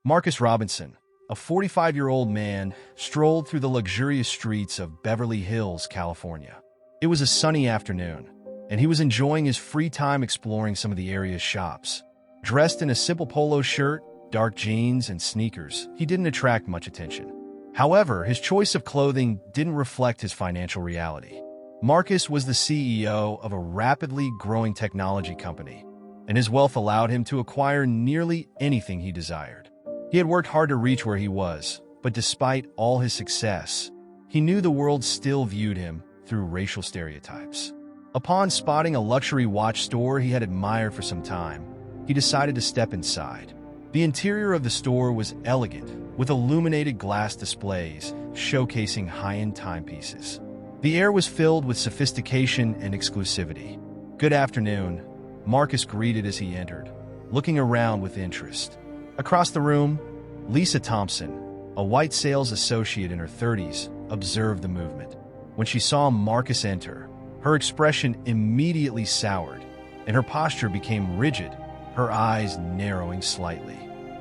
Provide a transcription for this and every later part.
Marcus Robinson, a 45-year-old man, strolled through the luxurious streets of Beverly Hills, California. It was a sunny afternoon, and he was enjoying his free time exploring some of the area's shops. Dressed in a simple polo shirt, dark jeans, and sneakers, he didn't attract much attention. However, his choice of clothing didn't reflect his financial reality. Marcus was the CEO of a rapidly growing technology company, and his wealth allowed him to acquire nearly anything he desired. He had worked hard to reach where he was, but despite all his success, he knew the world still viewed him through racial stereotypes. Upon spotting a luxury watch store he had admired for some time, he decided to step inside. The interior of the store was elegant, with illuminated glass displays showcasing high-end timepieces. The air was filled with sophistication and exclusivity. "Good afternoon," Marcus greeted as he entered, looking around with interest. Across the room, Lisa Thompson, a white sales associate in her 30s, observed the movement. When she saw Marcus enter, her expression immediately soured, and her posture became rigid, her eyes narrowing slightly.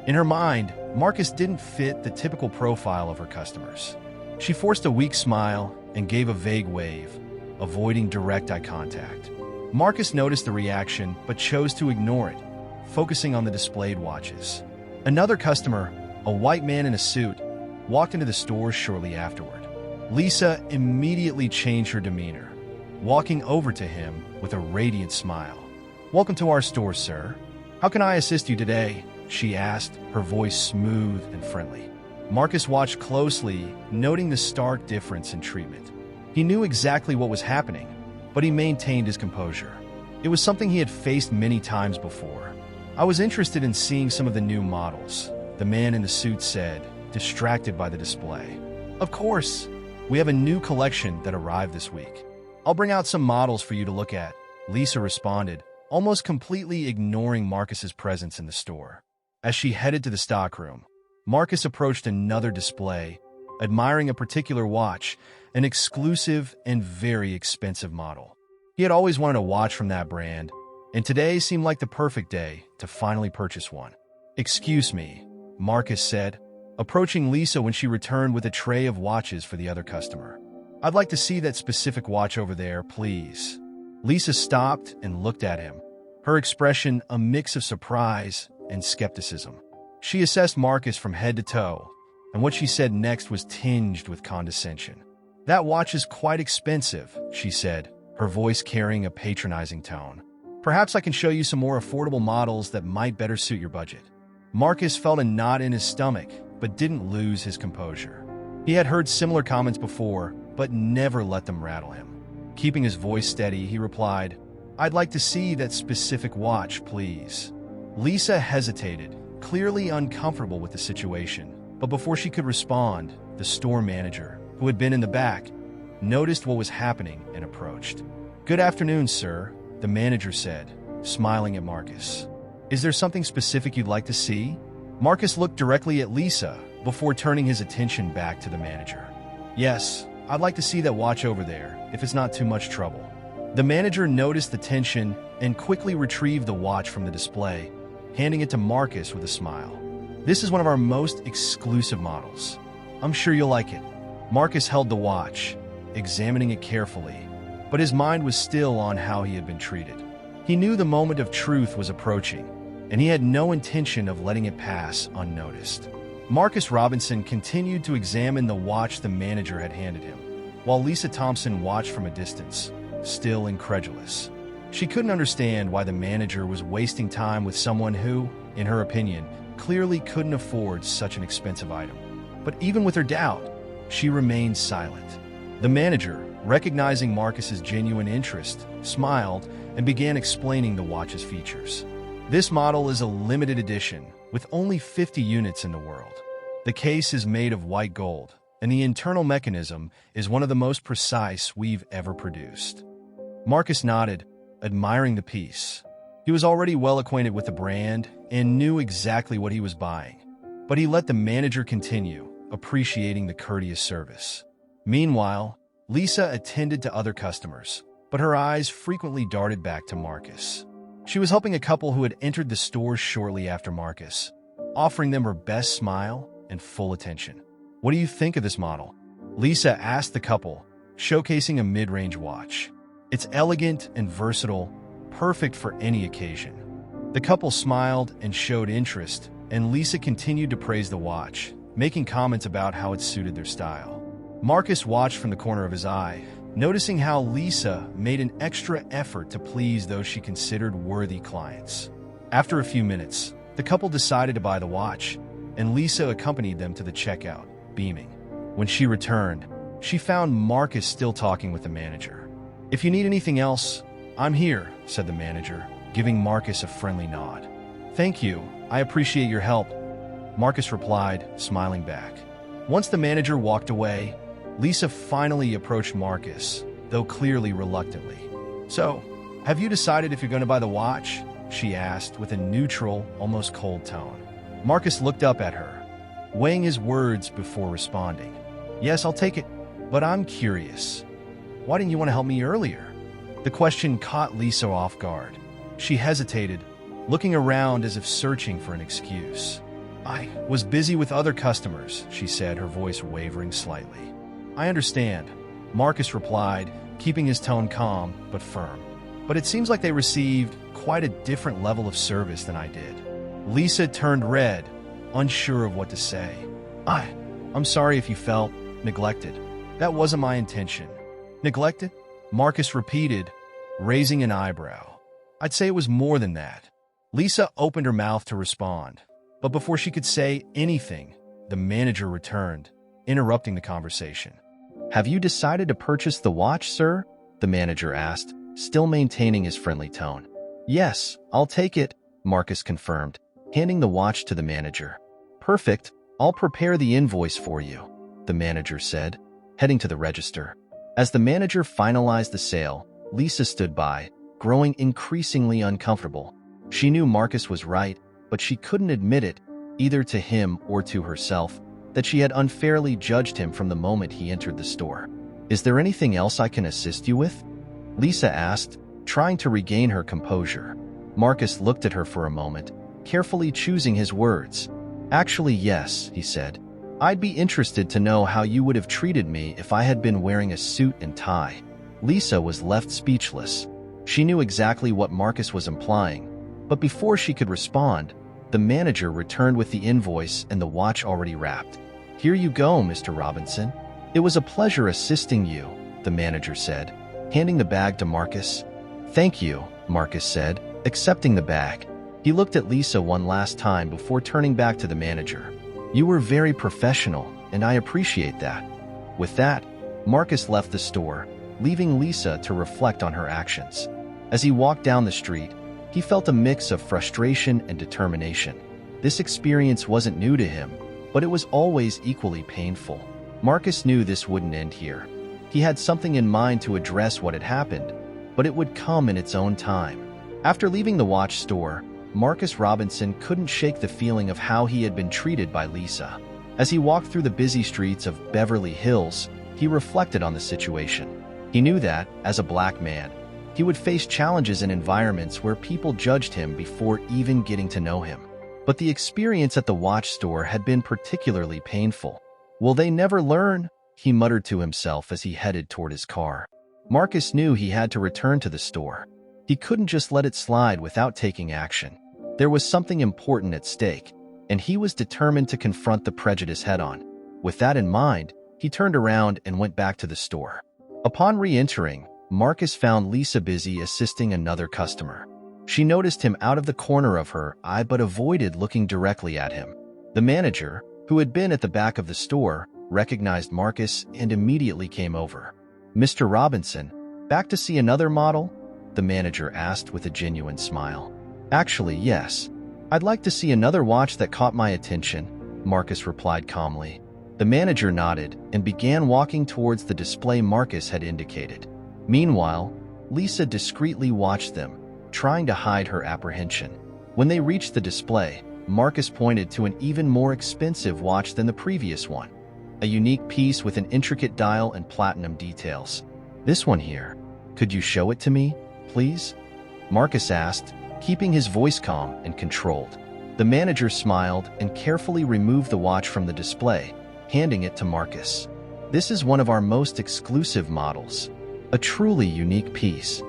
In her mind, Marcus didn't fit the typical profile of her customers. She forced a weak smile and gave a vague wave, avoiding direct eye contact. Marcus noticed the reaction but chose to ignore it, focusing on the displayed watches. Another customer, a white man in a suit, walked into the store shortly afterward. Lisa immediately changed her demeanor, walking over to him with a radiant smile. "Welcome to our store, sir. How can I assist you today?" she asked, her voice smooth and friendly. Marcus watched closely, noting the stark difference in treatment. He knew exactly what was happening, but he maintained his composure. It was something he had faced many times before. "I was interested in seeing some of the new models," the man in the suit said, distracted by the display. "Of course. We have a new collection that arrived this week. I'll bring out some models for you to look at," Lisa responded, almost completely ignoring Marcus's presence in the store. As she headed to the stockroom, Marcus approached another display, admiring a particular watch, an exclusive and very expensive model. He had always wanted a watch from that brand, and today seemed like the perfect day to finally purchase one. "Excuse me," Marcus said, approaching Lisa when she returned with a tray of watches for the other customer. "I'd like to see that specific watch over there, please." Lisa stopped and looked at him, her expression a mix of surprise and skepticism. She assessed Marcus from head to toe, and what she said next was tinged with condescension. "That watch is quite expensive," she said, her voice carrying a patronizing tone. "Perhaps I can show you some more affordable models that might better suit your budget." Marcus felt a knot in his stomach, but didn't lose his composure. He had heard similar comments before, but never let them rattle him. Keeping his voice steady, he replied, "I'd like to see that specific watch, please." Lisa hesitated, clearly uncomfortable with the situation, but before she could respond, the store manager, who had been in the back, noticed what was happening and approached. "Good afternoon, sir," the manager said, smiling at Marcus. "Is there something specific you'd like to see?" Marcus looked directly at Lisa before turning his attention back to the manager. "Yes, I'd like to see that watch over there, if it's not too much trouble." The manager noticed the tension and quickly retrieved the watch from the display, handing it to Marcus with a smile. "This is one of our most exclusive models. I'm sure you'll like it." Marcus held the watch, examining it carefully, but his mind was still on how he had been treated. He knew the moment of truth was approaching, and he had no intention of letting it pass unnoticed. Marcus Robinson continued to examine the watch the manager had handed him, while Lisa Thompson watched from a distance, still incredulous. She couldn't understand why the manager was wasting time with someone who, in her opinion, clearly couldn't afford such an expensive item. But even with her doubt, she remained silent. The manager, recognizing Marcus's genuine interest, smiled and began explaining the watch's features. "This model is a limited edition, with only 50 units in the world. The case is made of white gold, and the internal mechanism is one of the most precise we've ever produced." Marcus nodded, admiring the piece. He was already well acquainted with the brand and knew exactly what he was buying, but he let the manager continue, appreciating the courteous service. Meanwhile, Lisa attended to other customers, but her eyes frequently darted back to Marcus. She was helping a couple who had entered the store shortly after Marcus, offering them her best smile and full attention. "What do you think of this model?" Lisa asked the couple, showcasing a mid-range watch. "It's elegant and versatile, perfect for any occasion." The couple smiled and showed interest, and Lisa continued to praise the watch, making comments about how it suited their style. Marcus watched from the corner of his eye, noticing how Lisa made an extra effort to please those she considered worthy clients. After a few minutes, the couple decided to buy the watch, and Lisa accompanied them to the checkout, beaming. When she returned, she found Marcus still talking with the manager. "If you need anything else, I'm here," said the manager, giving Marcus a friendly nod. "Thank you, I appreciate your help," Marcus replied, smiling back. Once the manager walked away, Lisa finally approached Marcus, though clearly reluctantly. "So, have you decided if you're going to buy the watch?" she asked with a neutral, almost cold tone. Marcus looked up at her, weighing his words before responding. "Yes, I'll take it, but I'm curious. Why didn't you want to help me earlier?" The question caught Lisa off guard. She hesitated, looking around as if searching for an excuse. "I was busy with other customers," she said, her voice wavering slightly. "I understand," Marcus replied, keeping his tone calm but firm. "But it seems like they received quite a different level of service than I did." Lisa turned red, unsure of what to say. I'm sorry if you felt neglected. That wasn't my intention." "Neglected?" Marcus repeated, raising an eyebrow. "I'd say it was more than that." Lisa opened her mouth to respond, but before she could say anything, the manager returned, interrupting the conversation. "Have you decided to purchase the watch, sir?" the manager asked, still maintaining his friendly tone. "Yes, I'll take it," Marcus confirmed, handing the watch to the manager. "Perfect, I'll prepare the invoice for you," the manager said, heading to the register. As the manager finalized the sale, Lisa stood by, growing increasingly uncomfortable. She knew Marcus was right, but she couldn't admit it, either to him or to herself, that she had unfairly judged him from the moment he entered the store. "Is there anything else I can assist you with?" Lisa asked, trying to regain her composure. Marcus looked at her for a moment, carefully choosing his words. "Actually, yes," he said. "I'd be interested to know how you would have treated me if I had been wearing a suit and tie." Lisa was left speechless. She knew exactly what Marcus was implying, but before she could respond, the manager returned with the invoice and the watch already wrapped. "Here you go, Mr. Robinson. It was a pleasure assisting you," the manager said, handing the bag to Marcus. "Thank you," Marcus said, accepting the bag. He looked at Lisa one last time before turning back to the manager. "You were very professional, and I appreciate that." With that, Marcus left the store, leaving Lisa to reflect on her actions. As he walked down the street, he felt a mix of frustration and determination. This experience wasn't new to him, but it was always equally painful. Marcus knew this wouldn't end here. He had something in mind to address what had happened, but it would come in its own time. After leaving the watch store, Marcus Robinson couldn't shake the feeling of how he had been treated by Lisa. As he walked through the busy streets of Beverly Hills, he reflected on the situation. He knew that, as a black man, he would face challenges in environments where people judged him before even getting to know him. But the experience at the watch store had been particularly painful. "Will they never learn?" he muttered to himself as he headed toward his car. Marcus knew he had to return to the store. He couldn't just let it slide without taking action. There was something important at stake, and he was determined to confront the prejudice head-on. With that in mind, he turned around and went back to the store. Upon re-entering, Marcus found Lisa busy assisting another customer. She noticed him out of the corner of her eye but avoided looking directly at him. The manager, who had been at the back of the store, recognized Marcus and immediately came over. "Mr. Robinson, back to see another model?" the manager asked with a genuine smile. "Actually, yes. I'd like to see another watch that caught my attention," Marcus replied calmly. The manager nodded and began walking towards the display Marcus had indicated. Meanwhile, Lisa discreetly watched them, trying to hide her apprehension. When they reached the display, Marcus pointed to an even more expensive watch than the previous one, a unique piece with an intricate dial and platinum details. "This one here. Could you show it to me, please?" Marcus asked, keeping his voice calm and controlled. The manager smiled and carefully removed the watch from the display, handing it to Marcus. "This is one of our most exclusive models. A truly unique piece."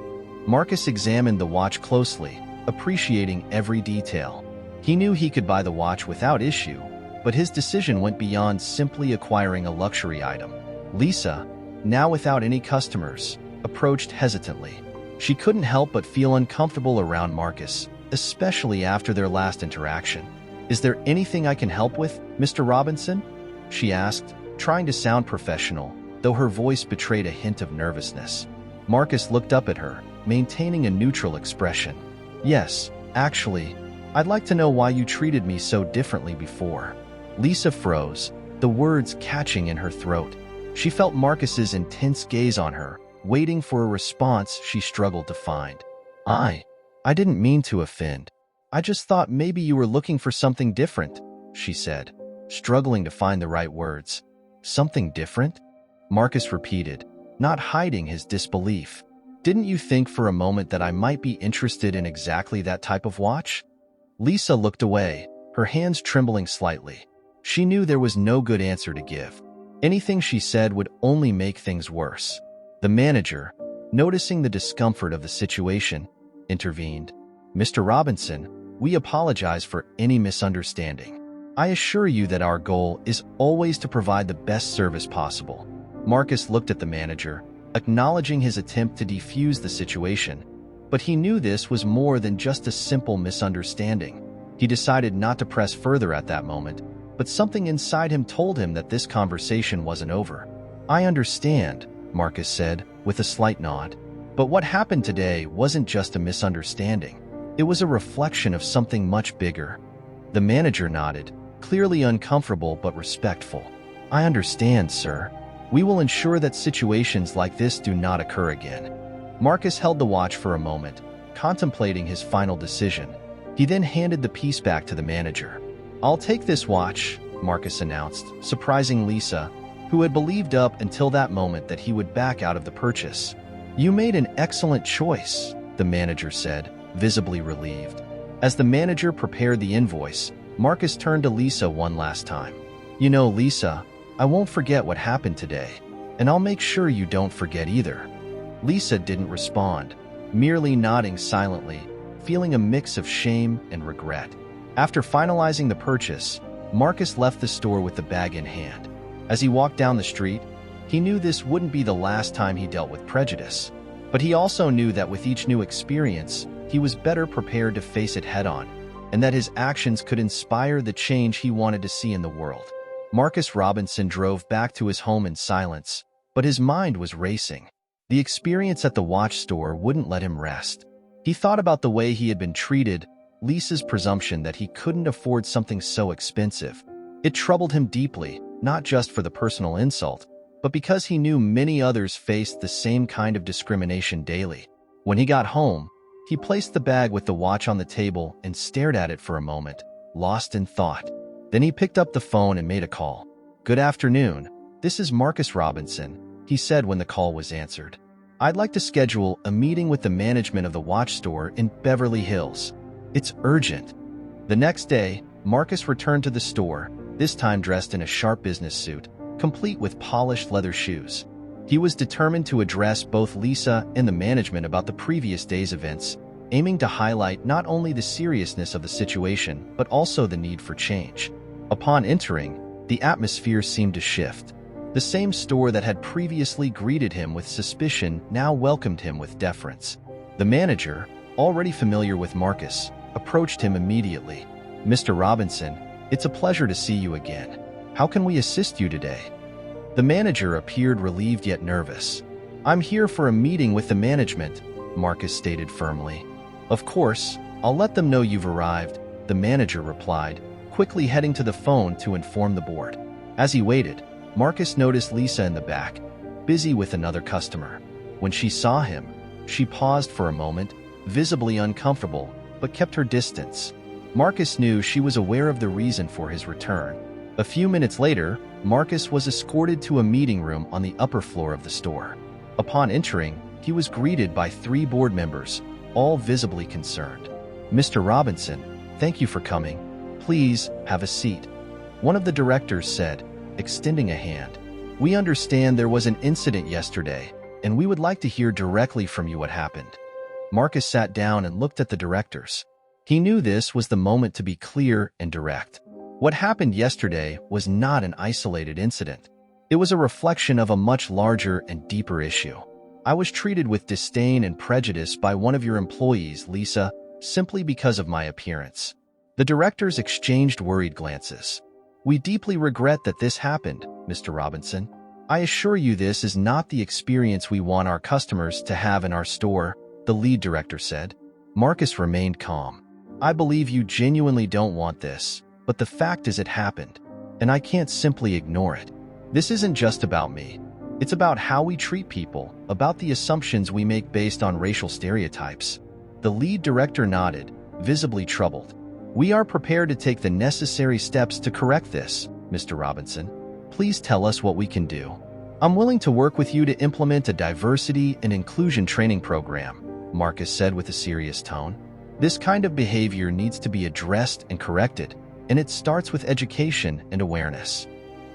Marcus examined the watch closely, appreciating every detail. He knew he could buy the watch without issue, but his decision went beyond simply acquiring a luxury item. Lisa, now without any customers, approached hesitantly. She couldn't help but feel uncomfortable around Marcus, especially after their last interaction. "Is there anything I can help with, Mr. Robinson?" she asked, trying to sound professional, though her voice betrayed a hint of nervousness. Marcus looked up at her, maintaining a neutral expression. "Yes, actually, I'd like to know why you treated me so differently before." Lisa froze, the words catching in her throat. She felt Marcus's intense gaze on her, waiting for a response she struggled to find. I didn't mean to offend. I just thought maybe you were looking for something different," she said, struggling to find the right words. "Something different?" Marcus repeated, not hiding his disbelief. "Didn't you think for a moment that I might be interested in exactly that type of watch?" Lisa looked away, her hands trembling slightly. She knew there was no good answer to give. Anything she said would only make things worse. The manager, noticing the discomfort of the situation, intervened. "Mr. Robinson, we apologize for any misunderstanding. I assure you that our goal is always to provide the best service possible." Marcus looked at the manager, acknowledging his attempt to defuse the situation, but he knew this was more than just a simple misunderstanding. He decided not to press further at that moment, but something inside him told him that this conversation wasn't over. "I understand," Marcus said, with a slight nod. "But what happened today wasn't just a misunderstanding. It was a reflection of something much bigger." The manager nodded, clearly uncomfortable but respectful. "I understand, sir. We will ensure that situations like this do not occur again." Marcus held the watch for a moment, contemplating his final decision. He then handed the piece back to the manager. "I'll take this watch," Marcus announced, surprising Lisa, who had believed up until that moment that he would back out of the purchase. "You made an excellent choice," the manager said, visibly relieved. As the manager prepared the invoice, Marcus turned to Lisa one last time. "You know, Lisa, I won't forget what happened today, and I'll make sure you don't forget either." Lisa didn't respond, merely nodding silently, feeling a mix of shame and regret. After finalizing the purchase, Marcus left the store with the bag in hand. As he walked down the street, he knew this wouldn't be the last time he dealt with prejudice. But he also knew that with each new experience, he was better prepared to face it head-on, and that his actions could inspire the change he wanted to see in the world. Marcus Robinson drove back to his home in silence, but his mind was racing. The experience at the watch store wouldn't let him rest. He thought about the way he had been treated, Lisa's presumption that he couldn't afford something so expensive. It troubled him deeply, not just for the personal insult, but because he knew many others faced the same kind of discrimination daily. When he got home, he placed the bag with the watch on the table and stared at it for a moment, lost in thought. Then he picked up the phone and made a call. "Good afternoon. This is Marcus Robinson," he said when the call was answered. "I'd like to schedule a meeting with the management of the watch store in Beverly Hills. It's urgent." The next day, Marcus returned to the store, this time dressed in a sharp business suit, complete with polished leather shoes. He was determined to address both Lisa and the management about the previous day's events, aiming to highlight not only the seriousness of the situation, but also the need for change. Upon entering, the atmosphere seemed to shift. The same store that had previously greeted him with suspicion now welcomed him with deference. The manager, already familiar with Marcus, approached him immediately. "Mr. Robinson, it's a pleasure to see you again. How can we assist you today?" The manager appeared relieved yet nervous. "I'm here for a meeting with the management," Marcus stated firmly. "Of course, I'll let them know you've arrived," the manager replied, quickly heading to the phone to inform the board. As he waited, Marcus noticed Lisa in the back, busy with another customer. When she saw him, she paused for a moment, visibly uncomfortable, but kept her distance. Marcus knew she was aware of the reason for his return. A few minutes later, Marcus was escorted to a meeting room on the upper floor of the store. Upon entering, he was greeted by 3 board members, all visibly concerned. "Mr. Robinson, thank you for coming," Please, have a seat. One of the directors said, extending a hand. We understand there was an incident yesterday, and we would like to hear directly from you what happened. Marcus sat down and looked at the directors. He knew this was the moment to be clear and direct. What happened yesterday was not an isolated incident. It was a reflection of a much larger and deeper issue. I was treated with disdain and prejudice by one of your employees, Lisa, simply because of my appearance. The directors exchanged worried glances. We deeply regret that this happened, Mr. Robinson. I assure you this is not the experience we want our customers to have in our store, the lead director said. Marcus remained calm. I believe you genuinely don't want this, but the fact is it happened, and I can't simply ignore it. This isn't just about me. It's about how we treat people, about the assumptions we make based on racial stereotypes. The lead director nodded, visibly troubled. We are prepared to take the necessary steps to correct this, Mr. Robinson. Please tell us what we can do. I'm willing to work with you to implement a diversity and inclusion training program, Marcus said with a serious tone. This kind of behavior needs to be addressed and corrected, and it starts with education and awareness.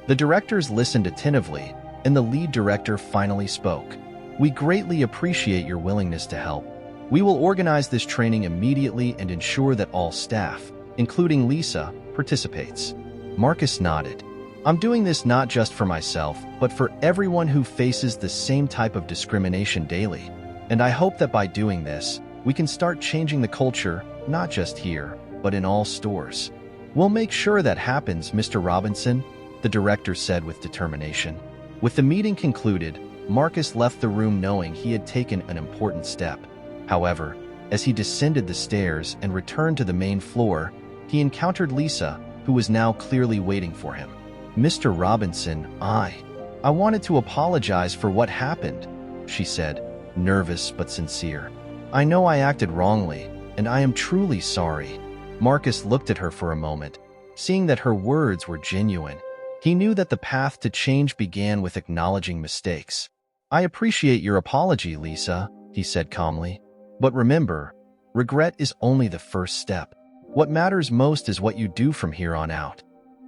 The directors listened attentively, and the lead director finally spoke. We greatly appreciate your willingness to help. We will organize this training immediately and ensure that all staff, including Lisa, participates. Marcus nodded. I'm doing this not just for myself, but for everyone who faces the same type of discrimination daily. And I hope that by doing this, we can start changing the culture, not just here, but in all stores. We'll make sure that happens, Mr. Robinson, the director said with determination. With the meeting concluded, Marcus left the room knowing he had taken an important step. However, as he descended the stairs and returned to the main floor, he encountered Lisa, who was now clearly waiting for him. Mr. Robinson, I wanted to apologize for what happened, she said, nervous but sincere. I know I acted wrongly, and I am truly sorry. Marcus looked at her for a moment, seeing that her words were genuine. He knew that the path to change began with acknowledging mistakes. I appreciate your apology, Lisa, he said calmly. But remember, regret is only the first step. What matters most is what you do from here on out.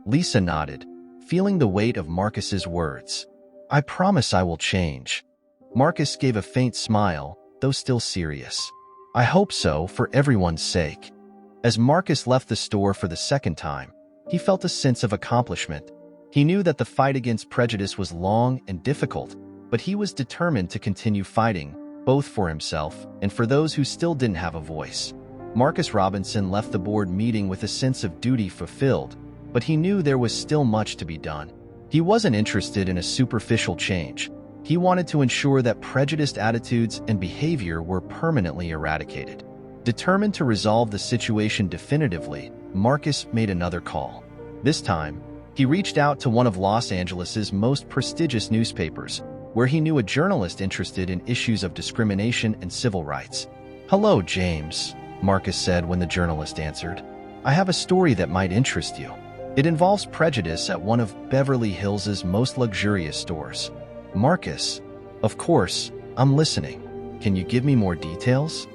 Lisa nodded, feeling the weight of Marcus's words. I promise I will change. Marcus gave a faint smile, though still serious. I hope so, for everyone's sake. As Marcus left the store for the second time, he felt a sense of accomplishment. He knew that the fight against prejudice was long and difficult, but he was determined to continue fighting, both for himself and for those who still didn't have a voice. Marcus Robinson left the board meeting with a sense of duty fulfilled, but he knew there was still much to be done. He wasn't interested in a superficial change. He wanted to ensure that prejudiced attitudes and behavior were permanently eradicated. Determined to resolve the situation definitively, Marcus made another call. This time, he reached out to one of Los Angeles's most prestigious newspapers, where he knew a journalist interested in issues of discrimination and civil rights. Hello, James, Marcus said when the journalist answered. I have a story that might interest you. It involves prejudice at one of Beverly Hills's most luxurious stores. Marcus, of course, I'm listening. Can you give me more details?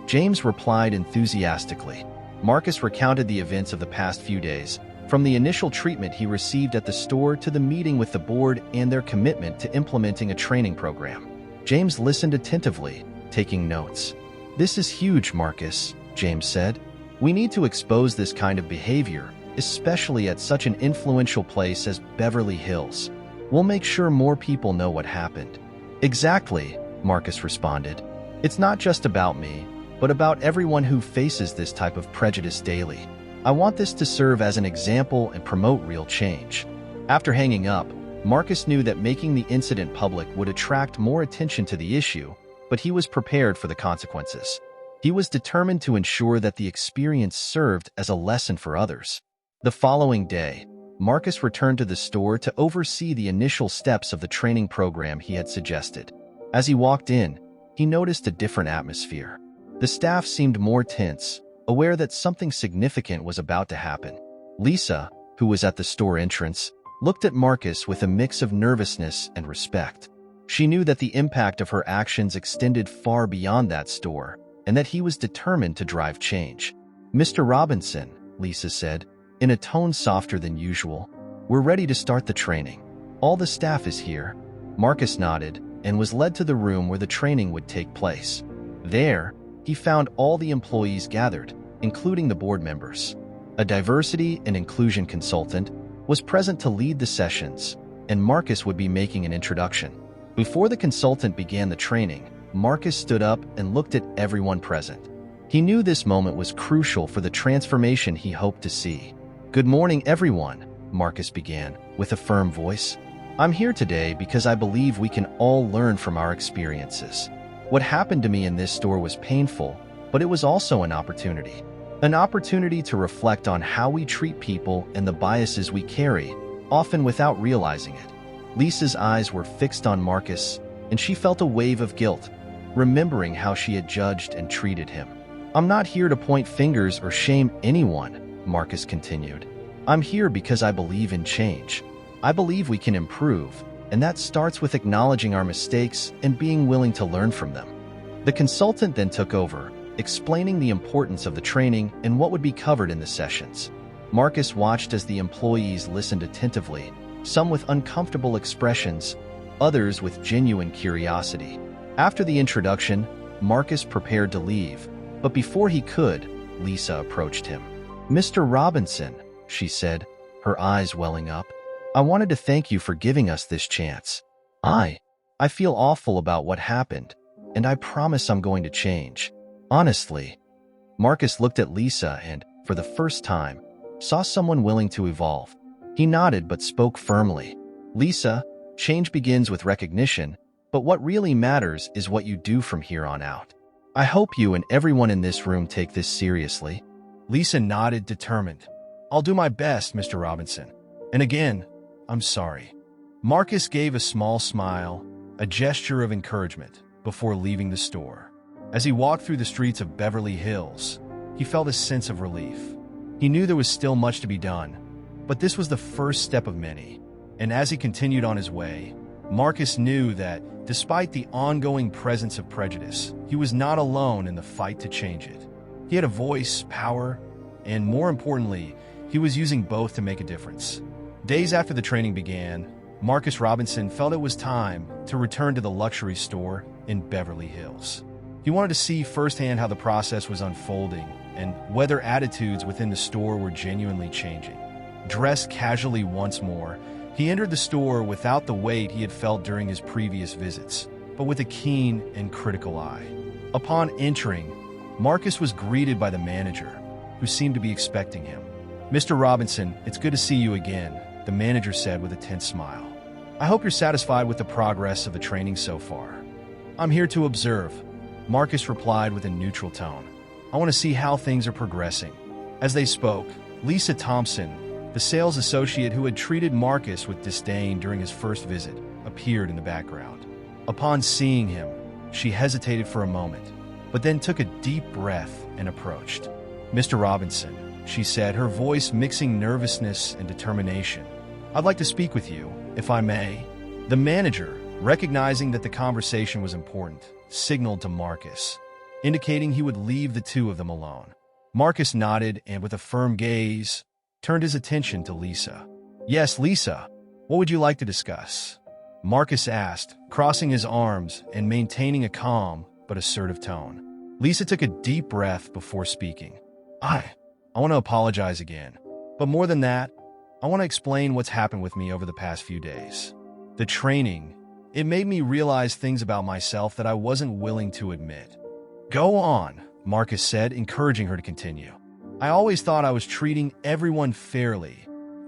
James replied enthusiastically. Marcus recounted the events of the past few days, from the initial treatment he received at the store to the meeting with the board and their commitment to implementing a training program. James listened attentively, taking notes. This is huge, Marcus, James said. We need to expose this kind of behavior, especially at such an influential place as Beverly Hills. We'll make sure more people know what happened. Exactly, Marcus responded. It's not just about me, but about everyone who faces this type of prejudice daily. I want this to serve as an example and promote real change. After hanging up, Marcus knew that making the incident public would attract more attention to the issue, but he was prepared for the consequences. He was determined to ensure that the experience served as a lesson for others. The following day, Marcus returned to the store to oversee the initial steps of the training program he had suggested. As he walked in, he noticed a different atmosphere. The staff seemed more tense, aware that something significant was about to happen. Lisa, who was at the store entrance, looked at Marcus with a mix of nervousness and respect. She knew that the impact of her actions extended far beyond that store, and that he was determined to drive change. Mr. Robinson, Lisa said, in a tone softer than usual. "We're ready to start the training. All the staff is here." Marcus nodded and was led to the room where the training would take place. There, he found all the employees gathered, including the board members. A diversity and inclusion consultant was present to lead the sessions, and Marcus would be making an introduction. Before the consultant began the training, Marcus stood up and looked at everyone present. He knew this moment was crucial for the transformation he hoped to see. "Good morning, everyone," Marcus began, with a firm voice. "I'm here today because I believe we can all learn from our experiences. What happened to me in this store was painful, but it was also an opportunity. An opportunity to reflect on how we treat people and the biases we carry, often without realizing it." Lisa's eyes were fixed on Marcus, and she felt a wave of guilt, remembering how she had judged and treated him. "I'm not here to point fingers or shame anyone," Marcus continued. "I'm here because I believe in change. I believe we can improve, and that starts with acknowledging our mistakes and being willing to learn from them." The consultant then took over, explaining the importance of the training and what would be covered in the sessions. Marcus watched as the employees listened attentively, some with uncomfortable expressions, others with genuine curiosity. After the introduction, Marcus prepared to leave, but before he could, Lisa approached him. "Mr. Robinson," she said, her eyes welling up, "I wanted to thank you for giving us this chance. I feel awful about what happened, and I promise I'm going to change. Honestly." Marcus looked at Lisa and, for the first time, saw someone willing to evolve. He nodded but spoke firmly. "Lisa, change begins with recognition, but what really matters is what you do from here on out. I hope you and everyone in this room take this seriously." Lisa nodded, determined. "I'll do my best, Mr. Robinson. And again, I'm sorry." Marcus gave a small smile, a gesture of encouragement, before leaving the store. As he walked through the streets of Beverly Hills, he felt a sense of relief. He knew there was still much to be done, but this was the first step of many. And as he continued on his way, Marcus knew that, despite the ongoing presence of prejudice, he was not alone in the fight to change it. He had a voice, power, and more importantly, he was using both to make a difference. Days after the training began, Marcus Robinson felt it was time to return to the luxury store in Beverly Hills. He wanted to see firsthand how the process was unfolding and whether attitudes within the store were genuinely changing. Dressed casually once more, he entered the store without the weight he had felt during his previous visits, but with a keen and critical eye. Upon entering, Marcus was greeted by the manager, who seemed to be expecting him. "Mr. Robinson, it's good to see you again," the manager said with a tense smile. "I hope you're satisfied with the progress of the training so far." "I'm here to observe," Marcus replied with a neutral tone. "I want to see how things are progressing." As they spoke, Lisa Thompson, the sales associate who had treated Marcus with disdain during his first visit, appeared in the background. Upon seeing him, she hesitated for a moment, but then took a deep breath and approached. "Mr. Robinson," she said, her voice mixing nervousness and determination, "I'd like to speak with you, if I may." The manager, recognizing that the conversation was important, signaled to Marcus, indicating he would leave the two of them alone. Marcus nodded and, with a firm gaze, turned his attention to Lisa. "Yes, Lisa, what would you like to discuss?" Marcus asked, crossing his arms and maintaining a calm but assertive tone. Lisa took a deep breath before speaking. I want to apologize again. But more than that, I want to explain what's happened with me over the past few days. The training, it made me realize things about myself that I wasn't willing to admit." "Go on," Marcus said, encouraging her to continue. "I always thought I was treating everyone fairly,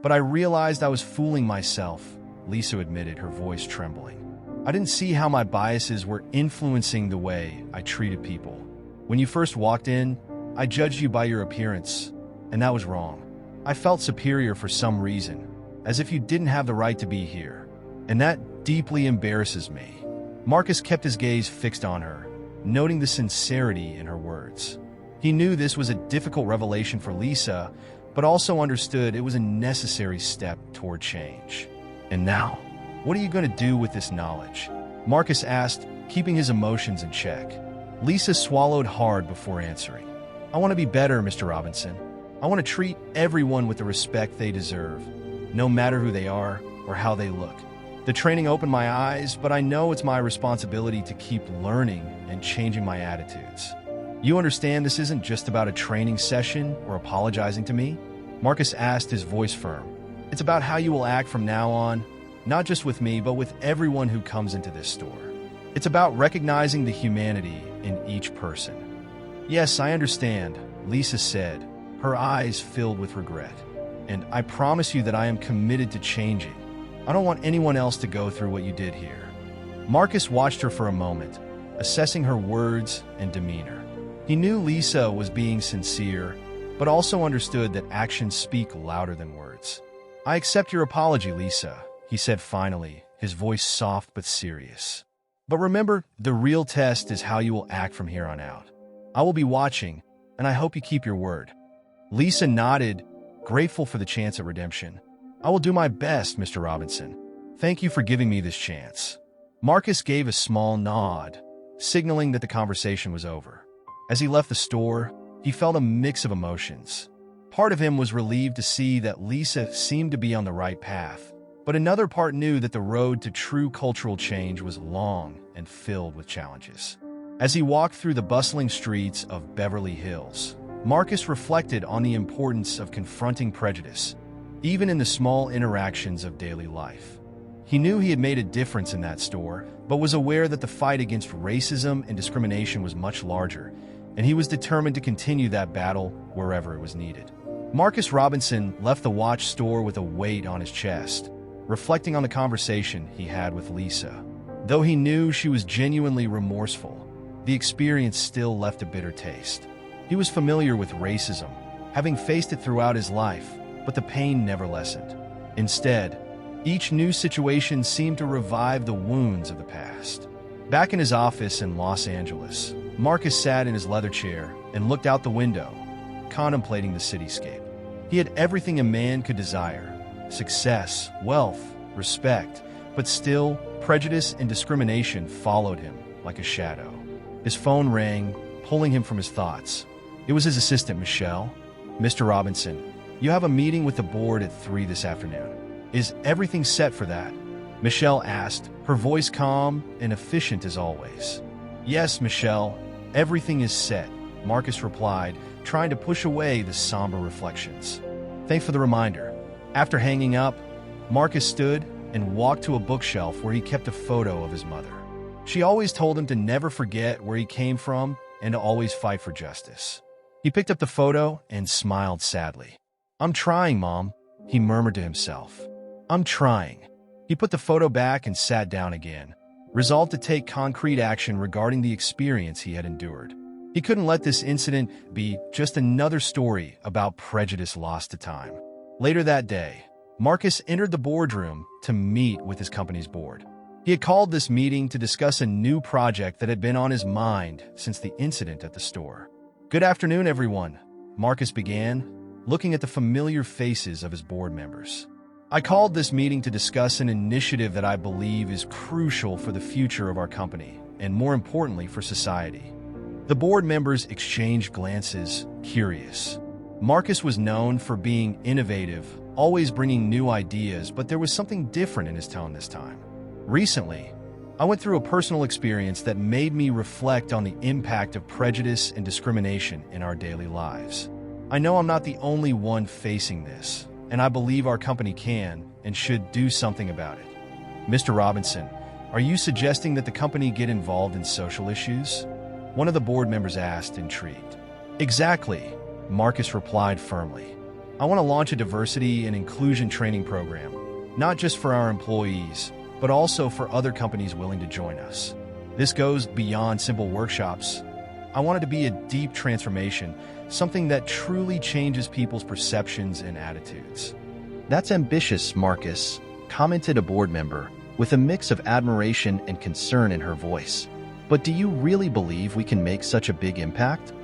but I realized I was fooling myself," Lisa admitted, her voice trembling. "I didn't see how my biases were influencing the way I treated people. When you first walked in, I judged you by your appearance, and that was wrong. I felt superior for some reason, as if you didn't have the right to be here, and that deeply embarrasses me." Marcus kept his gaze fixed on her, noting the sincerity in her words. He knew this was a difficult revelation for Lisa, but also understood it was a necessary step toward change. "And now, what are you going to do with this knowledge?" Marcus asked, keeping his emotions in check. Lisa swallowed hard before answering. "I want to be better, Mr. Robinson. I want to treat everyone with the respect they deserve, no matter who they are or how they look. The training opened my eyes, but I know it's my responsibility to keep learning and changing my attitudes. You understand this isn't just about a training session or apologizing to me? Marcus asked, his voice firm. It's about how you will act from now on, not just with me, but with everyone who comes into this store. It's about recognizing the humanity in each person. Yes, I understand, Lisa said, her eyes filled with regret. And I promise you that I am committed to changing. I don't want anyone else to go through what you did here. Marcus watched her for a moment, assessing her words and demeanor. He knew Lisa was being sincere, but also understood that actions speak louder than words. I accept your apology, Lisa, he said finally, his voice soft but serious. But remember, the real test is how you will act from here on out. I will be watching, and I hope you keep your word. Lisa nodded, grateful for the chance at redemption. I will do my best, Mr. Robinson. Thank you for giving me this chance. Marcus gave a small nod, signaling that the conversation was over. As he left the store, he felt a mix of emotions. Part of him was relieved to see that Lisa seemed to be on the right path, but another part knew that the road to true cultural change was long and filled with challenges. As he walked through the bustling streets of Beverly Hills, Marcus reflected on the importance of confronting prejudice, even in the small interactions of daily life. He knew he had made a difference in that store, but was aware that the fight against racism and discrimination was much larger, and he was determined to continue that battle wherever it was needed. Marcus Robinson left the watch store with a weight on his chest, reflecting on the conversation he had with Lisa. Though he knew she was genuinely remorseful, the experience still left a bitter taste. He was familiar with racism, having faced it throughout his life, but the pain never lessened. Instead, each new situation seemed to revive the wounds of the past. Back in his office in Los Angeles, Marcus sat in his leather chair and looked out the window, contemplating the cityscape. He had everything a man could desire: success, wealth, respect, but still, prejudice and discrimination followed him like a shadow. His phone rang, pulling him from his thoughts. It was his assistant, Michelle. Mr. Robinson, you have a meeting with the board at 3 this afternoon. Is everything set for that? Michelle asked, her voice calm and efficient as always. Yes, Michelle, everything is set, Marcus replied, trying to push away the somber reflections. Thanks for the reminder. After hanging up, Marcus stood and walked to a bookshelf where he kept a photo of his mother. She always told him to never forget where he came from and to always fight for justice. He picked up the photo and smiled sadly. I'm trying, Mom, he murmured to himself. I'm trying. He put the photo back and sat down again, resolved to take concrete action regarding the experience he had endured. He couldn't let this incident be just another story about prejudice lost to time. Later that day, Marcus entered the boardroom to meet with his company's board. He had called this meeting to discuss a new project that had been on his mind since the incident at the store. Good afternoon, everyone, Marcus began, looking at the familiar faces of his board members. I called this meeting to discuss an initiative that I believe is crucial for the future of our company, and more importantly for society. The board members exchanged glances, curious. Marcus was known for being innovative, always bringing new ideas, but there was something different in his tone this time. Recently, I went through a personal experience that made me reflect on the impact of prejudice and discrimination in our daily lives. I know I'm not the only one facing this, and I believe our company can and should do something about it. Mr. Robinson, are you suggesting that the company get involved in social issues? One of the board members asked, intrigued. Exactly, Marcus replied firmly. I want to launch a diversity and inclusion training program, not just for our employees, but also for other companies willing to join us. This goes beyond simple workshops. I want it to be a deep transformation, something that truly changes people's perceptions and attitudes. That's ambitious, Marcus, commented a board member, with a mix of admiration and concern in her voice. But do you really believe we can make such a big impact?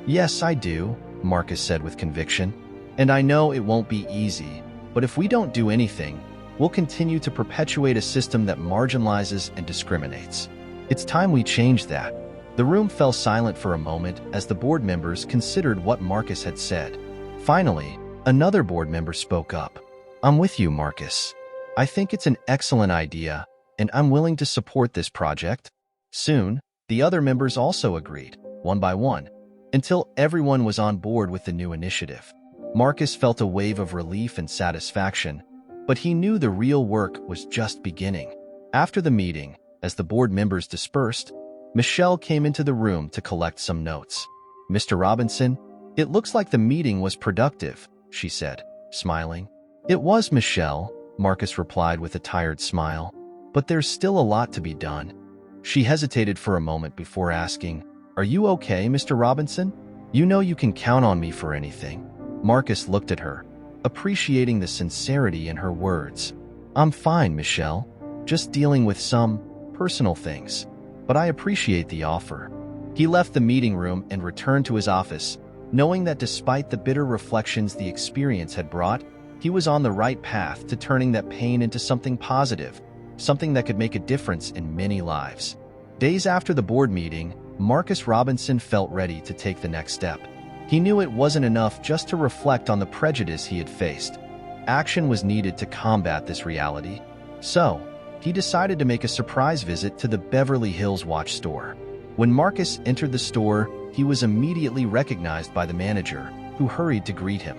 Yes, I do, Marcus said with conviction. And I know it won't be easy, but if we don't do anything, we'll continue to perpetuate a system that marginalizes and discriminates. It's time we change that. The room fell silent for a moment as the board members considered what Marcus had said. Finally, another board member spoke up. I'm with you, Marcus. I think it's an excellent idea, and I'm willing to support this project. Soon, the other members also agreed, one by one, until everyone was on board with the new initiative. Marcus felt a wave of relief and satisfaction, but he knew the real work was just beginning. After the meeting, as the board members dispersed, Michelle came into the room to collect some notes. Mr. Robinson, it looks like the meeting was productive, she said, smiling. It was, Michelle, Marcus replied with a tired smile, but there's still a lot to be done. She hesitated for a moment before asking, Are you okay, Mr. Robinson? You know you can count on me for anything. Marcus looked at her, appreciating the sincerity in her words. I'm fine, Michelle. Just dealing with some personal things, but I appreciate the offer. He left the meeting room and returned to his office, knowing that despite the bitter reflections the experience had brought, he was on the right path to turning that pain into something positive, something that could make a difference in many lives. Days after the board meeting, Marcus Robinson felt ready to take the next step. He knew it wasn't enough just to reflect on the prejudice he had faced. Action was needed to combat this reality. So, he decided to make a surprise visit to the Beverly Hills watch store. When Marcus entered the store, he was immediately recognized by the manager, who hurried to greet him.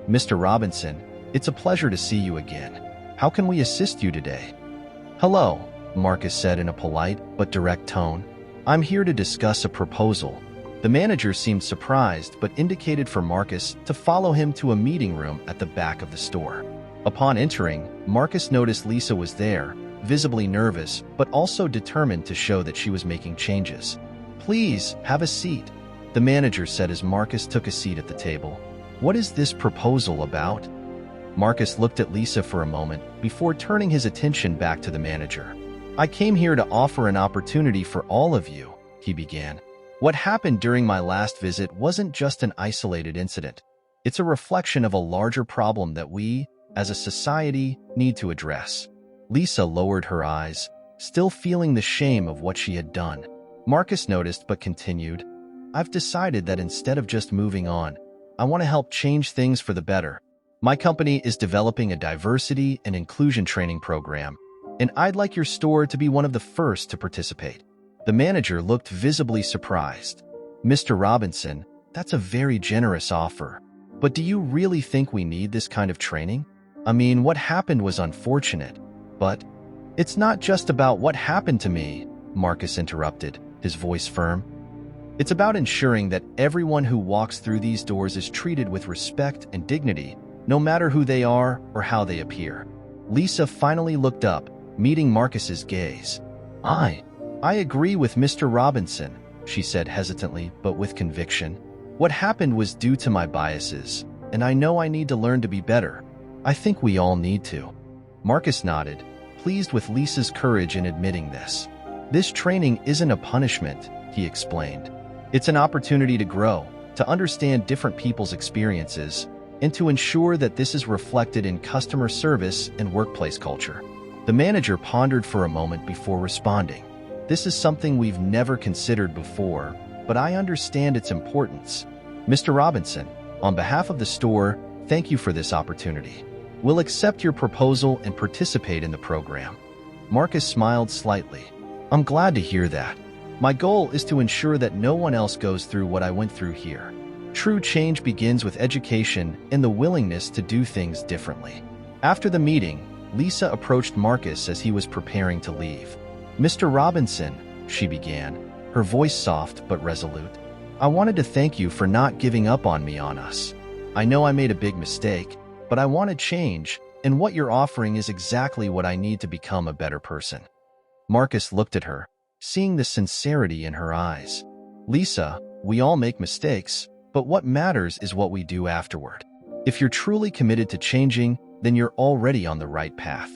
Mr. Robinson, it's a pleasure to see you again. How can we assist you today? Hello, Marcus said in a polite but direct tone. I'm here to discuss a proposal. The manager seemed surprised but indicated for Marcus to follow him to a meeting room at the back of the store. Upon entering, Marcus noticed Lisa was there, visibly nervous but also determined to show that she was making changes. Please, have a seat, the manager said as Marcus took a seat at the table. What is this proposal about? Marcus looked at Lisa for a moment before turning his attention back to the manager. I came here to offer an opportunity for all of you, he began. What happened during my last visit wasn't just an isolated incident. It's a reflection of a larger problem that we, as a society, need to address. Lisa lowered her eyes, still feeling the shame of what she had done. Marcus noticed but continued, I've decided that instead of just moving on, I want to help change things for the better. My company is developing a diversity and inclusion training program, and I'd like your store to be one of the first to participate. The manager looked visibly surprised. Mr. Robinson, that's a very generous offer. But do you really think we need this kind of training? I mean, what happened was unfortunate, but it's not just about what happened to me, Marcus interrupted, his voice firm. It's about ensuring that everyone who walks through these doors is treated with respect and dignity, no matter who they are or how they appear. Lisa finally looked up, meeting Marcus's gaze. I agree with Mr. Robinson, she said hesitantly but with conviction. What happened was due to my biases, and I know I need to learn to be better. I think we all need to. Marcus nodded, pleased with Lisa's courage in admitting this. This training isn't a punishment, he explained. It's an opportunity to grow, to understand different people's experiences, and to ensure that this is reflected in customer service and workplace culture. The manager pondered for a moment before responding. This is something we've never considered before, but I understand its importance. Mr. Robinson, on behalf of the store, thank you for this opportunity. We'll accept your proposal and participate in the program. Marcus smiled slightly. I'm glad to hear that. My goal is to ensure that no one else goes through what I went through here. True change begins with education and the willingness to do things differently. After the meeting, Lisa approached Marcus as he was preparing to leave. Mr. Robinson, she began, her voice soft but resolute. I wanted to thank you for not giving up on me on us. I know I made a big mistake, but I want to change, and what you're offering is exactly what I need to become a better person. Marcus looked at her, seeing the sincerity in her eyes. Lisa, we all make mistakes, but what matters is what we do afterward. If you're truly committed to changing, then you're already on the right path.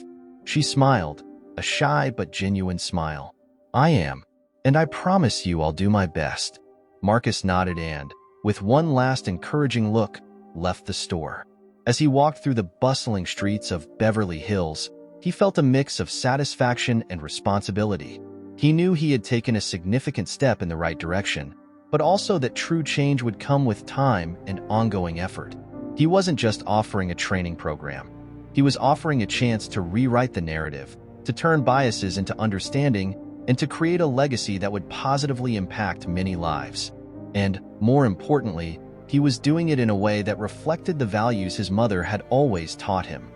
She smiled, a shy but genuine smile. I am, and I promise you I'll do my best. Marcus nodded and, with one last encouraging look, left the store. As he walked through the bustling streets of Beverly Hills, he felt a mix of satisfaction and responsibility. He knew he had taken a significant step in the right direction, but also that true change would come with time and ongoing effort. He wasn't just offering a training program. He was offering a chance to rewrite the narrative, to turn biases into understanding, and to create a legacy that would positively impact many lives. And, more importantly, he was doing it in a way that reflected the values his mother had always taught him: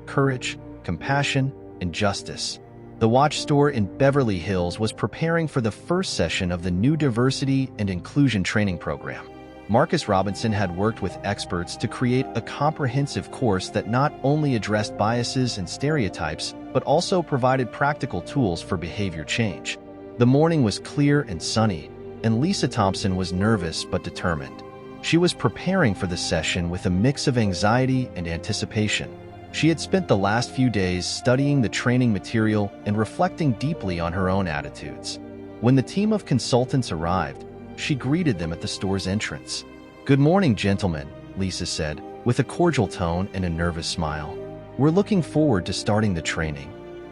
courage, compassion, and justice. The watch store in Beverly Hills was preparing for the first session of the new diversity and inclusion training program. Marcus Robinson had worked with experts to create a comprehensive course that not only addressed biases and stereotypes, but also provided practical tools for behavior change. The morning was clear and sunny, and Lisa Thompson was nervous but determined. She was preparing for the session with a mix of anxiety and anticipation. She had spent the last few days studying the training material and reflecting deeply on her own attitudes. When the team of consultants arrived, she greeted them at the store's entrance. "Good morning, gentlemen," Lisa said, with a cordial tone and a nervous smile. "We're looking forward to starting the training."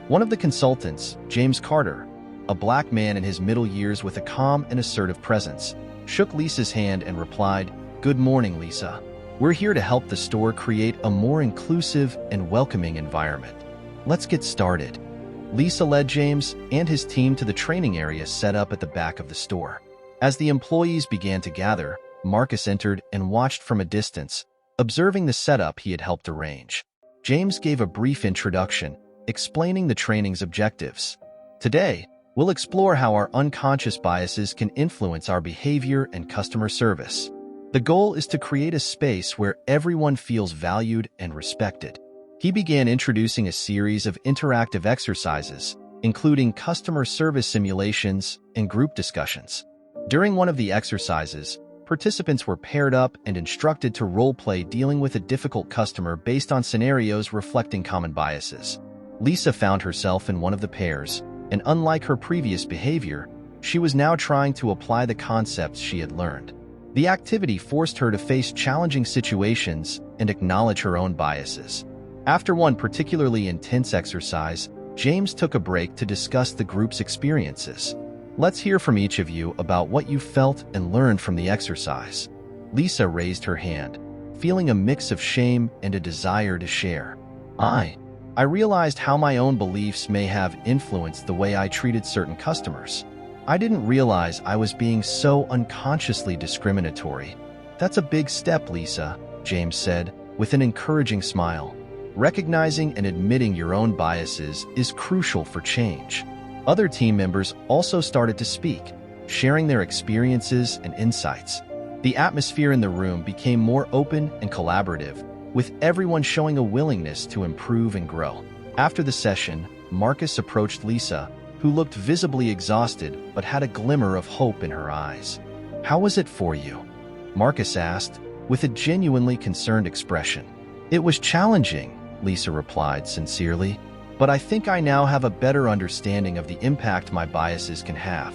One of the consultants, James Carter, a black man in his middle years with a calm and assertive presence, shook Lisa's hand and replied, "Good morning, Lisa. We're here to help the store create a more inclusive and welcoming environment. Let's get started." Lisa led James and his team to the training area set up at the back of the store. As the employees began to gather, Marcus entered and watched from a distance, observing the setup he had helped arrange. James gave a brief introduction, explaining the training's objectives. "Today, we'll explore how our unconscious biases can influence our behavior and customer service. The goal is to create a space where everyone feels valued and respected." He began introducing a series of interactive exercises, including customer service simulations and group discussions. During one of the exercises, participants were paired up and instructed to role-play dealing with a difficult customer based on scenarios reflecting common biases. Lisa found herself in one of the pairs, and unlike her previous behavior, she was now trying to apply the concepts she had learned. The activity forced her to face challenging situations and acknowledge her own biases. After one particularly intense exercise, James took a break to discuss the group's experiences. "Let's hear from each of you about what you felt and learned from the exercise." Lisa raised her hand, feeling a mix of shame and a desire to share. I realized how my own beliefs may have influenced the way I treated certain customers. I didn't realize I was being so unconsciously discriminatory." "That's a big step, Lisa," James said, with an encouraging smile. "Recognizing and admitting your own biases is crucial for change." Other team members also started to speak, sharing their experiences and insights. The atmosphere in the room became more open and collaborative, with everyone showing a willingness to improve and grow. After the session, Marcus approached Lisa, who looked visibly exhausted but had a glimmer of hope in her eyes. "How was it for you?" Marcus asked, with a genuinely concerned expression. "It was challenging," Lisa replied sincerely, "but I think I now have a better understanding of the impact my biases can have.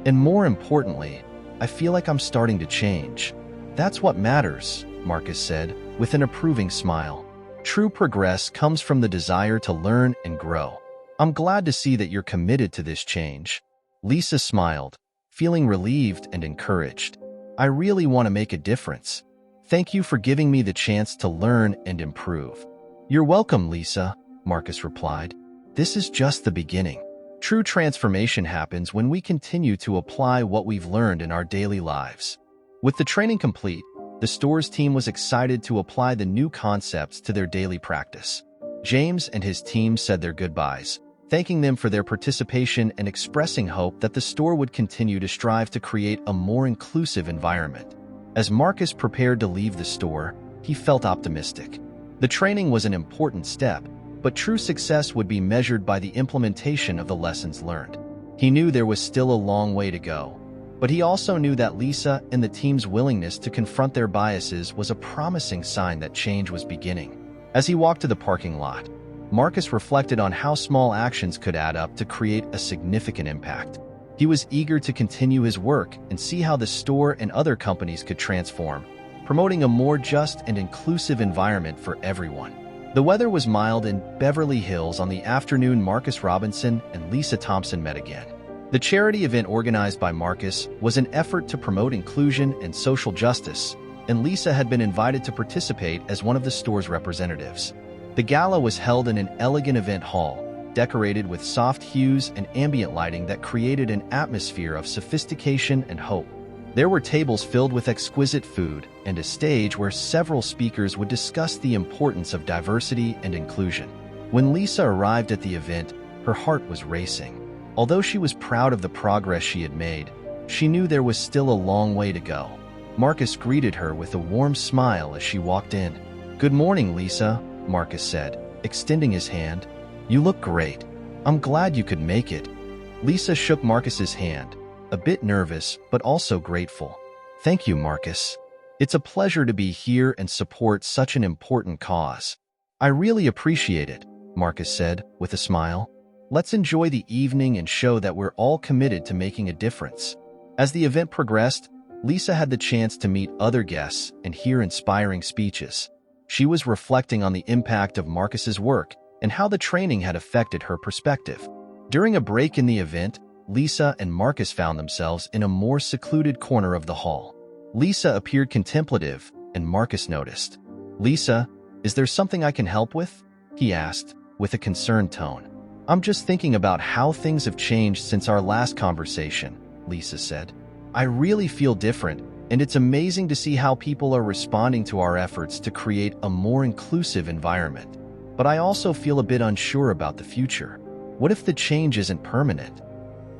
And more importantly, I feel like I'm starting to change." "That's what matters," Marcus said, with an approving smile. "True progress comes from the desire to learn and grow. I'm glad to see that you're committed to this change." Lisa smiled, feeling relieved and encouraged. "I really want to make a difference. Thank you for giving me the chance to learn and improve." "You're welcome, Lisa," Marcus replied. "This is just the beginning. True transformation happens when we continue to apply what we've learned in our daily lives." With the training complete, the store's team was excited to apply the new concepts to their daily practice. James and his team said their goodbyes, thanking them for their participation and expressing hope that the store would continue to strive to create a more inclusive environment. As Marcus prepared to leave the store, he felt optimistic. The training was an important step, but true success would be measured by the implementation of the lessons learned. He knew there was still a long way to go, but he also knew that Lisa and the team's willingness to confront their biases was a promising sign that change was beginning. As he walked to the parking lot, Marcus reflected on how small actions could add up to create a significant impact. He was eager to continue his work and see how the store and other companies could transform, promoting a more just and inclusive environment for everyone. The weather was mild in Beverly Hills on the afternoon Marcus Robinson and Lisa Thompson met again. The charity event organized by Marcus was an effort to promote inclusion and social justice, and Lisa had been invited to participate as one of the store's representatives. The gala was held in an elegant event hall, decorated with soft hues and ambient lighting that created an atmosphere of sophistication and hope. There were tables filled with exquisite food and a stage where several speakers would discuss the importance of diversity and inclusion. When Lisa arrived at the event, her heart was racing. Although she was proud of the progress she had made, she knew there was still a long way to go. Marcus greeted her with a warm smile as she walked in. "Good morning, Lisa," Marcus said, extending his hand. "You look great. I'm glad you could make it." Lisa shook Marcus's hand, a bit nervous but also grateful. "Thank you, Marcus. It's a pleasure to be here and support such an important cause." "I really appreciate it," Marcus said, with a smile. "Let's enjoy the evening and show that we're all committed to making a difference." As the event progressed, Lisa had the chance to meet other guests and hear inspiring speeches. She was reflecting on the impact of Marcus's work and how the training had affected her perspective. During a break in the event, Lisa and Marcus found themselves in a more secluded corner of the hall. Lisa appeared contemplative, and Marcus noticed. "Lisa, is there something I can help with?" he asked, with a concerned tone. "I'm just thinking about how things have changed since our last conversation," Lisa said. "I really feel different, and it's amazing to see how people are responding to our efforts to create a more inclusive environment. But I also feel a bit unsure about the future. What if the change isn't permanent?"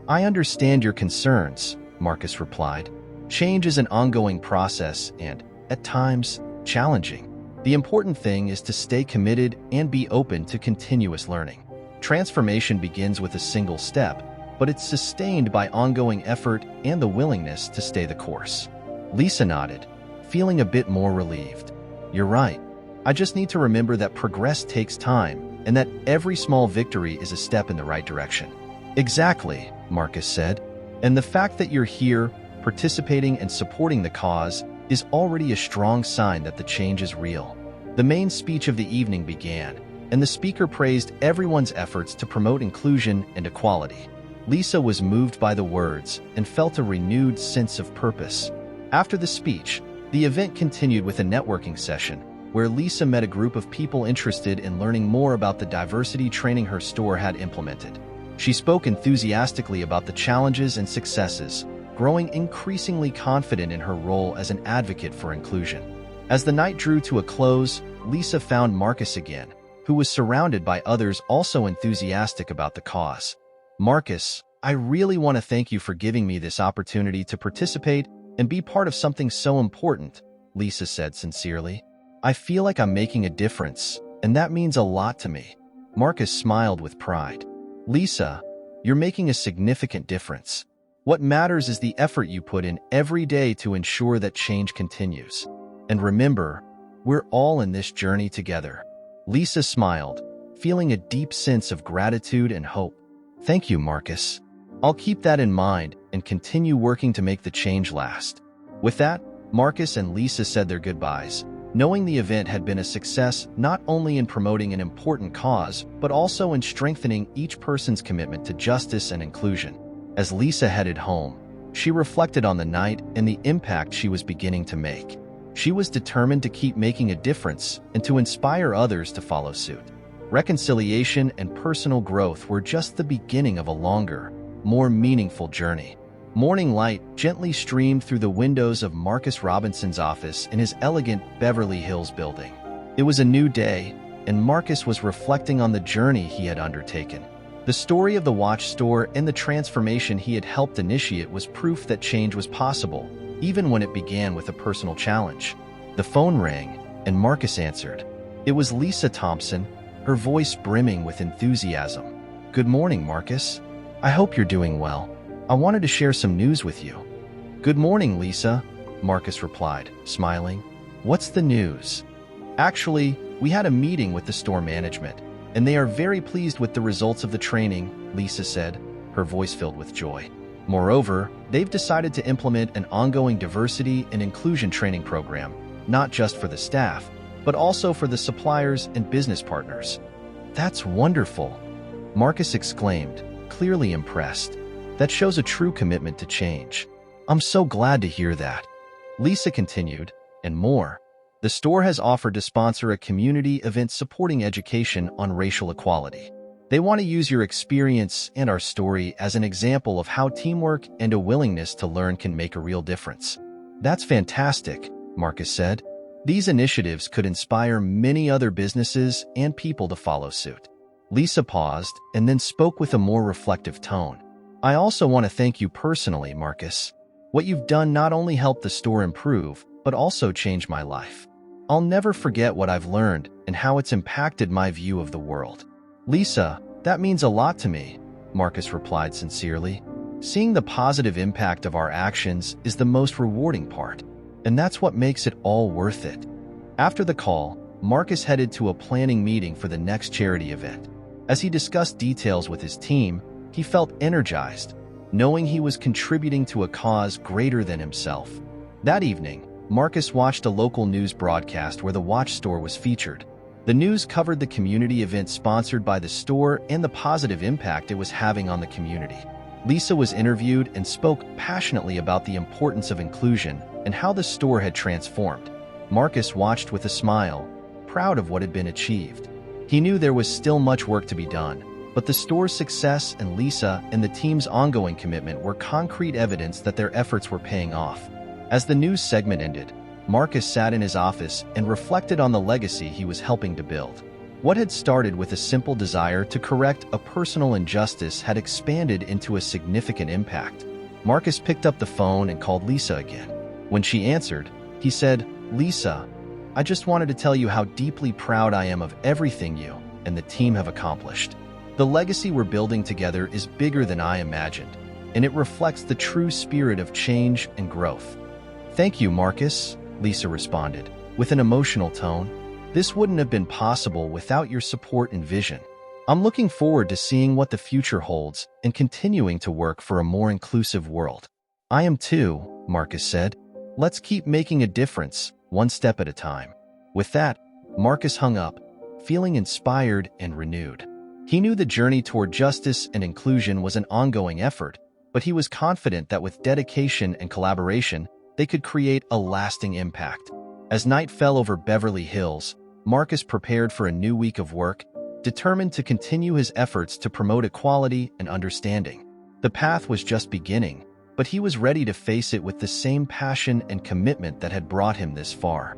"I understand your concerns," Marcus replied. "Change is an ongoing process and, at times, challenging. The important thing is to stay committed and be open to continuous learning. Transformation begins with a single step, but it's sustained by ongoing effort and the willingness to stay the course." Lisa nodded, feeling a bit more relieved. "You're right. I just need to remember that progress takes time and that every small victory is a step in the right direction." "Exactly," Marcus said. "And the fact that you're here, participating and supporting the cause, is already a strong sign that the change is real." The main speech of the evening began, and the speaker praised everyone's efforts to promote inclusion and equality. Lisa was moved by the words and felt a renewed sense of purpose. After the speech, the event continued with a networking session, where Lisa met a group of people interested in learning more about the diversity training her store had implemented. She spoke enthusiastically about the challenges and successes, growing increasingly confident in her role as an advocate for inclusion. As the night drew to a close, Lisa found Marcus again, who was surrounded by others also enthusiastic about the cause. "Marcus, I really want to thank you for giving me this opportunity to participate and be part of something so important," Lisa said sincerely. "I feel like I'm making a difference, and that means a lot to me." Marcus smiled with pride. "Lisa, you're making a significant difference. What matters is the effort you put in every day to ensure that change continues. And remember, we're all in this journey together." Lisa smiled, feeling a deep sense of gratitude and hope. "Thank you, Marcus. I'll keep that in mind and continue working to make the change last." With that, Marcus and Lisa said their goodbyes, knowing the event had been a success not only in promoting an important cause, but also in strengthening each person's commitment to justice and inclusion. As Lisa headed home, she reflected on the night and the impact she was beginning to make. She was determined to keep making a difference and to inspire others to follow suit. Reconciliation and personal growth were just the beginning of a longer, more meaningful journey. Morning light gently streamed through the windows of Marcus Robinson's office in his elegant Beverly Hills building. It was a new day, and Marcus was reflecting on the journey he had undertaken. The story of the watch store and the transformation he had helped initiate was proof that change was possible, even when it began with a personal challenge. The phone rang, and Marcus answered. It was Lisa Thompson, her voice brimming with enthusiasm. "Good morning, Marcus. I hope you're doing well. I wanted to share some news with you." "Good morning, Lisa," Marcus replied, smiling. "What's the news?" "Actually, we had a meeting with the store management, and they are very pleased with the results of the training," Lisa said, her voice filled with joy. "Moreover, they've decided to implement an ongoing diversity and inclusion training program, not just for the staff, but also for the suppliers and business partners." "That's wonderful," Marcus exclaimed, clearly impressed. "That shows a true commitment to change. I'm so glad to hear that." Lisa continued, and more. The store has offered to sponsor a community event supporting education on racial equality. They want to use your experience and our story as an example of how teamwork and a willingness to learn can make a real difference. That's fantastic, Marcus said. These initiatives could inspire many other businesses and people to follow suit. Lisa paused and then spoke with a more reflective tone. I also want to thank you personally, Marcus. What you've done not only helped the store improve, but also changed my life. I'll never forget what I've learned and how it's impacted my view of the world. Lisa, that means a lot to me, Marcus replied sincerely. Seeing the positive impact of our actions is the most rewarding part, and that's what makes it all worth it. After the call, Marcus headed to a planning meeting for the next charity event. As he discussed details with his team, he felt energized, knowing he was contributing to a cause greater than himself. That evening, Marcus watched a local news broadcast where the watch store was featured. The news covered the community event sponsored by the store and the positive impact it was having on the community. Lisa was interviewed and spoke passionately about the importance of inclusion and how the store had transformed. Marcus watched with a smile, proud of what had been achieved. He knew there was still much work to be done, but the store's success and Lisa and the team's ongoing commitment were concrete evidence that their efforts were paying off. As the news segment ended, Marcus sat in his office and reflected on the legacy he was helping to build. What had started with a simple desire to correct a personal injustice had expanded into a significant impact. Marcus picked up the phone and called Lisa again. When she answered, he said, "Lisa, I just wanted to tell you how deeply proud I am of everything you and the team have accomplished. The legacy we're building together is bigger than I imagined, and it reflects the true spirit of change and growth." "Thank you, Marcus," Lisa responded, with an emotional tone. "This wouldn't have been possible without your support and vision. I'm looking forward to seeing what the future holds and continuing to work for a more inclusive world." "I am too," Marcus said. "Let's keep making a difference, one step at a time." With that, Marcus hung up, feeling inspired and renewed. He knew the journey toward justice and inclusion was an ongoing effort, but he was confident that with dedication and collaboration, they could create a lasting impact. As night fell over Beverly Hills, Marcus prepared for a new week of work, determined to continue his efforts to promote equality and understanding. The path was just beginning, but he was ready to face it with the same passion and commitment that had brought him this far.